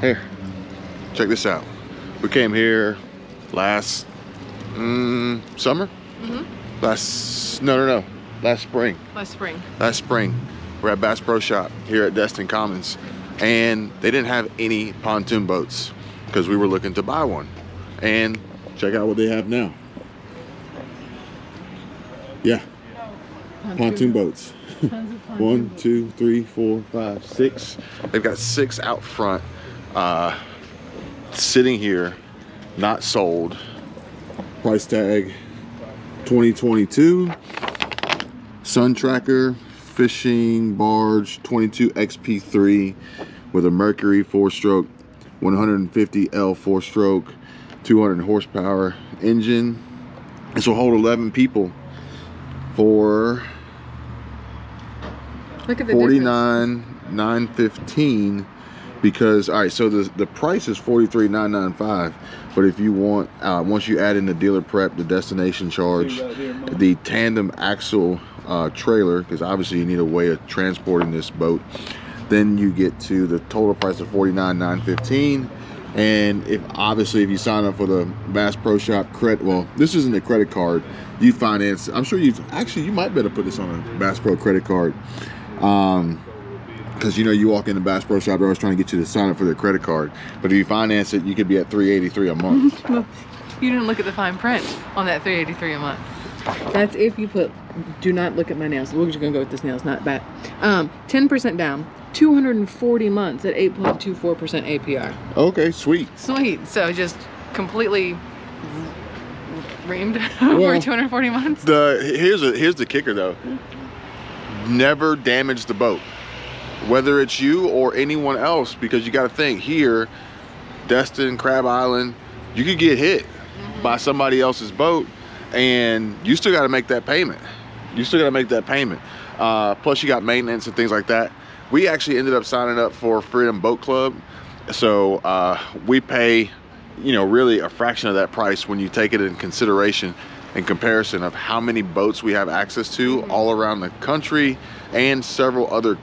Here, check this out. We came here last summer? No. Last spring. Last spring. We're at Bass Pro Shop here at Destin Commons, and they didn't have any pontoon boats because we were looking to buy one. And check out what they have now. Yeah, pontoon boats. 1, 2, 3, 4, 5, 6. They've got 6 out front, sitting here, not sold. Price tag 2022. Sun Tracker fishing barge 22 XP3 with a Mercury 4-stroke 150 L 4-stroke 200 horsepower engine. This will hold 11 people for $49,915. Because all right, so the price is $43,995, but if you want once you add in the dealer prep, the destination charge, the tandem axle trailer, because obviously you need a way of transporting this boat, then you get to the total price of $49,915. And if you sign up for the Bass Pro Shop credit, well, this isn't a credit card, you finance. I'm sure you might better put this on a Bass Pro credit card. Because you walk in the Bass Pro Shop, they're always trying to get you to sign up for their credit card. But if you finance it, you could be at $383 a month. You didn't look at the fine print on that $383 a month. That's if you put, do not look at my nails. We're just gonna go with this nails, not bad. 10% down, 240 months at 8.24% APR. Okay, sweet. Sweet. So just completely reamed over 240 months. Here's the kicker though. Never damage the boat, whether it's you or anyone else, because you got to think here, Destin, Crab Island, you could get hit by somebody else's boat, and you still got to make that payment. Plus you got maintenance and things like that. We actually ended up signing up for Freedom Boat Club, so we pay, really a fraction of that price when you take it in consideration, in comparison of how many boats we have access to all around the country and several other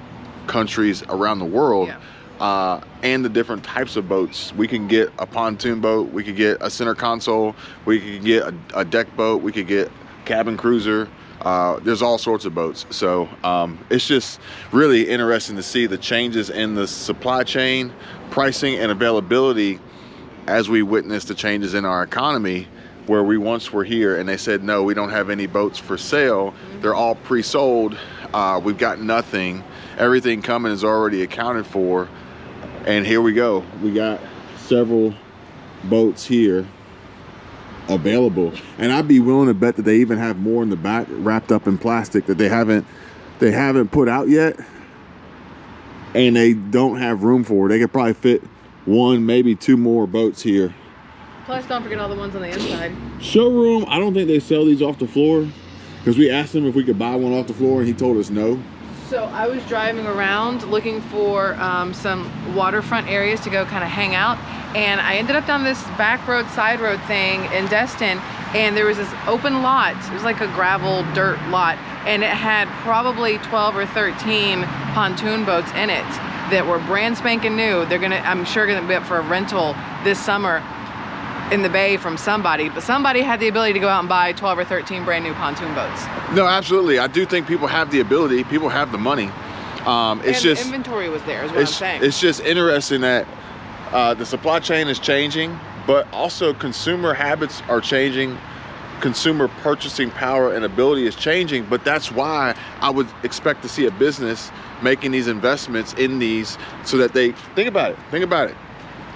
countries around the world. And the different types of boats. We can get a pontoon boat, we could get a center console, we could get a deck boat, we could get cabin cruiser. There's all sorts of boats. So it's just really interesting to see the changes in the supply chain, pricing, and availability as we witness the changes in our economy, where we once were here and they said, no, we don't have any boats for sale. They're all pre-sold. We've got nothing. Everything coming is already accounted for. And here we go. We got several boats here available. And I'd be willing to bet that they even have more in the back wrapped up in plastic that they haven't put out yet. And they don't have room for. They could probably fit 1, maybe 2 more boats here. Plus, don't forget all the ones on the inside. Showroom, I don't think they sell these off the floor, because we asked him if we could buy one off the floor and he told us no. So I was driving around looking for some waterfront areas to go kind of hang out, and I ended up down this back road, side road thing in Destin, and there was this open lot. It was like a gravel dirt lot, and it had probably 12 or 13 pontoon boats in it that were brand spanking new. I'm sure gonna be up for a rental this summer in the bay from somebody, but somebody had the ability to go out and buy 12 or 13 brand new pontoon boats. No, absolutely. I do think people have the ability, people have the money. It's just the inventory was there, is what I'm saying. It's just interesting that the supply chain is changing, but also consumer habits are changing. Consumer purchasing power and ability is changing, but that's why I would expect to see a business making these investments in these, so that they think about it.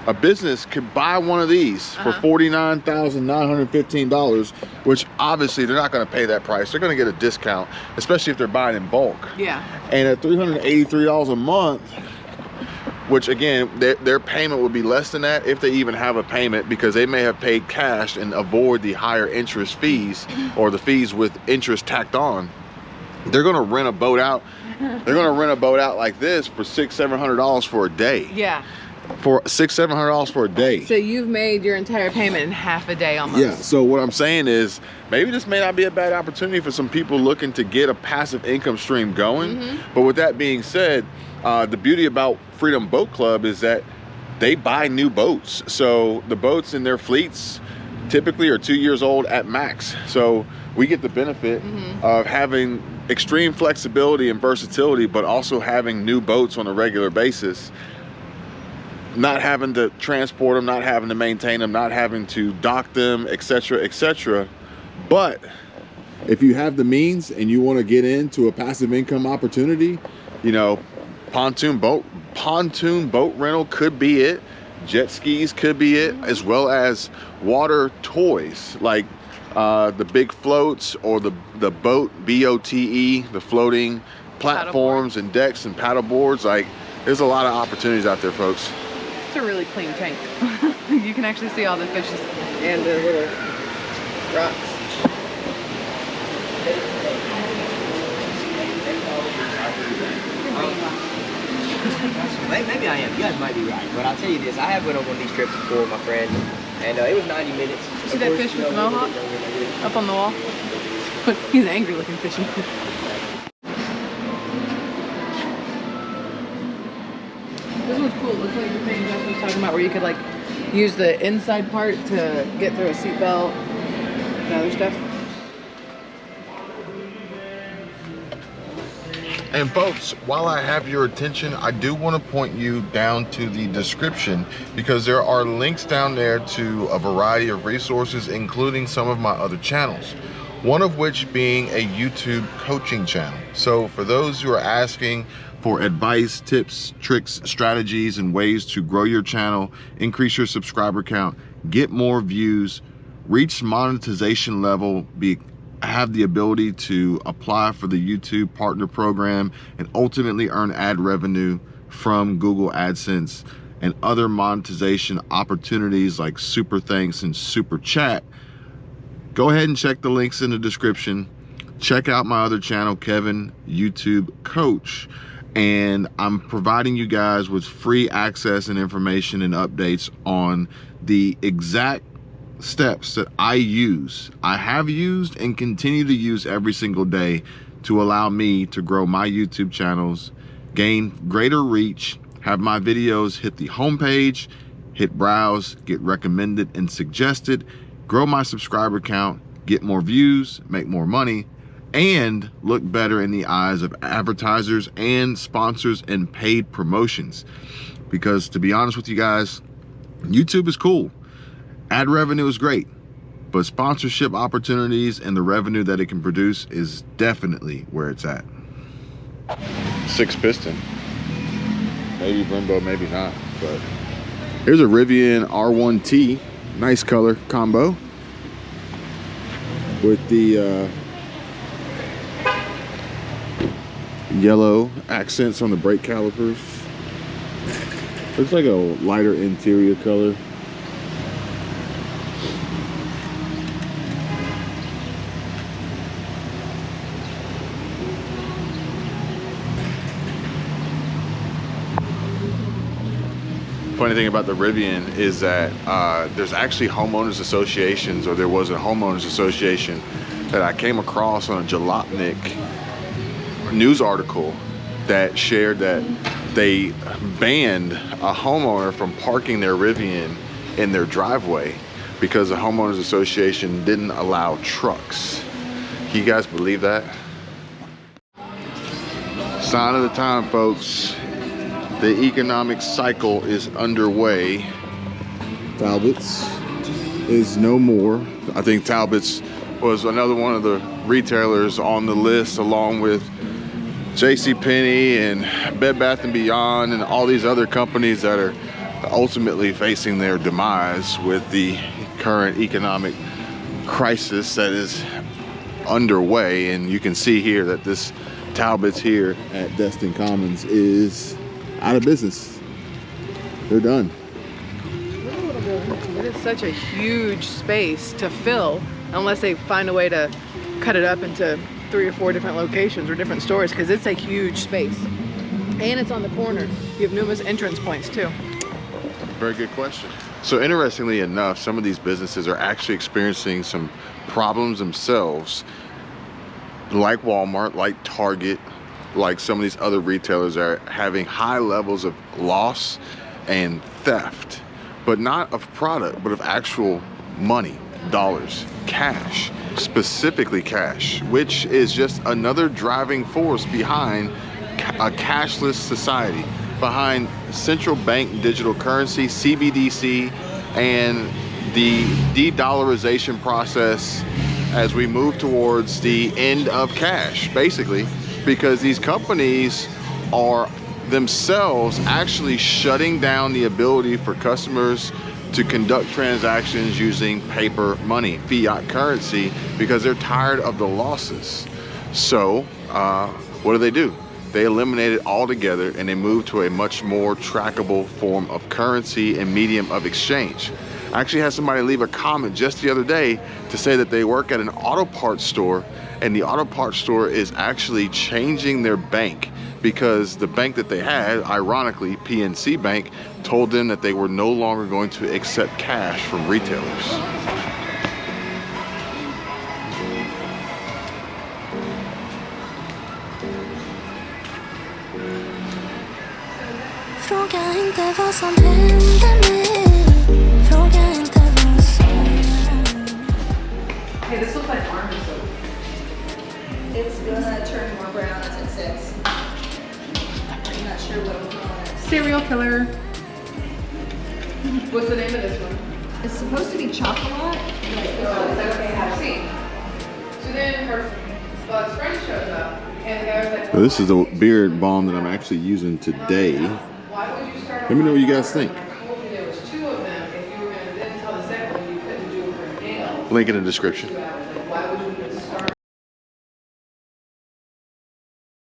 A business could buy one of these for $49,915, which obviously they're not going to pay that price. They're going to get a discount, especially if they're buying in bulk. Yeah. And at $383 a month, which again, their payment would be less than that if they even have a payment, because they may have paid cash and avoid the higher interest fees or the fees with interest tacked on. They're going to rent a boat out. They're going to rent a boat out like this for $600-700 for a day. Yeah. For $600-700 for a day. So you've made your entire payment in half a day almost. Yeah, so what I'm saying is, maybe this may not be a bad opportunity for some people looking to get a passive income stream going. But with that being said, the beauty about Freedom Boat Club is that they buy new boats. So the boats in their fleets typically are 2 years old at max. So we get the benefit of having extreme flexibility and versatility, but also having new boats on a regular basis, not having to transport them, not having to maintain them, not having to dock them, etc., etc. But if you have the means and you want to get into a passive income opportunity, you know, pontoon boat rental could be it. Jet skis could be it, as well as water toys like the big floats or the boat, B-O-T-E, the floating platforms and decks and paddle boards. Like, there's a lot of opportunities out there, folks. It's a really clean tank. You can actually see all the fishes and the little rocks. Maybe I am. You guys might be right. But I'll tell you this. I have went on one of these trips before with my friend, and it was 90 minutes. See that fish with the mohawk up on the wall? He's angry looking fishing. This one's cool. It looks like the thing Destin was talking about where you could like use the inside part to get through a seatbelt and other stuff. And folks, while I have your attention, I do want to point you down to the description, because there are links down there to a variety of resources, including some of my other channels, one of which being a YouTube coaching channel. So for those who are asking for advice, tips, tricks, strategies, and ways to grow your channel, increase your subscriber count, get more views, reach monetization level, have the ability to apply for the YouTube partner program, and ultimately earn ad revenue from Google AdSense and other monetization opportunities like super thanks and super chat, go ahead and check the links in the description. Check out my other channel, Kevin YouTube Coach, and I'm providing you guys with free access and information and updates on the exact steps that I have used and continue to use every single day to allow me to grow my YouTube channels, gain greater reach, have my videos hit the homepage, hit browse, get recommended and suggested, grow my subscriber count, get more views, make more money, and look better in the eyes of advertisers and sponsors and paid promotions. Because to be honest with you guys, YouTube is cool. Ad revenue is great, but sponsorship opportunities and the revenue that it can produce is definitely where it's at. 6 piston, maybe Brembo, maybe not, but here's a Rivian R1T, nice color combo with the yellow accents on the brake calipers. Looks like a lighter interior color. Funny thing about the Rivian is that there's actually homeowners associations, or there was a homeowners association that I came across on a Jalopnik news article that shared that they banned a homeowner from parking their Rivian in their driveway because the homeowners association didn't allow trucks. Can you guys believe that? Sign of the time, folks. The economic cycle is underway. Talbot's is no more. I think Talbot's was another one of the retailers on the list, along with JCPenney and Bed Bath & Beyond and all these other companies that are ultimately facing their demise with the current economic crisis that is underway. And you can see here that this Talbot's here at Destin Commons is out of business. They're done. It is such a huge space to fill unless they find a way to cut it up into 3 or 4 different locations or different stores, because it's a huge space. And it's on the corner. You have numerous entrance points too. Very good question. So interestingly enough, some of these businesses are actually experiencing some problems themselves, like Walmart, like Target, like some of these other retailers are having high levels of loss and theft, but not of product, but of actual money, dollars, cash, specifically cash, which is just another driving force behind a cashless society, behind central bank digital currency, CBDC, and the de-dollarization process as we move towards the end of cash, basically, because these companies are themselves actually shutting down the ability for customers to conduct transactions using paper money, fiat currency, because they're tired of the losses. So what do? They eliminate it altogether and they move to a much more trackable form of currency and medium of exchange. I actually had somebody leave a comment just the other day to say that they work at an auto parts store, and the auto parts store is actually changing their bank because the bank that they had, ironically PNC Bank, told them that they were no longer going to accept cash from retailers. Hey, this looks like army soap. It's gonna turn more brown as it sits. I'm not sure what will go on it. Serial killer. What's the name of this one? It's supposed to be chocolate. See. So then her friend shows up, and the guy was like, Well, this is the beard balm that I'm actually using today. why would you start? Let me know what you guys think. I told you there was 2 of them. If you were going to then tell the second one you couldn't do her nails. Link in the description.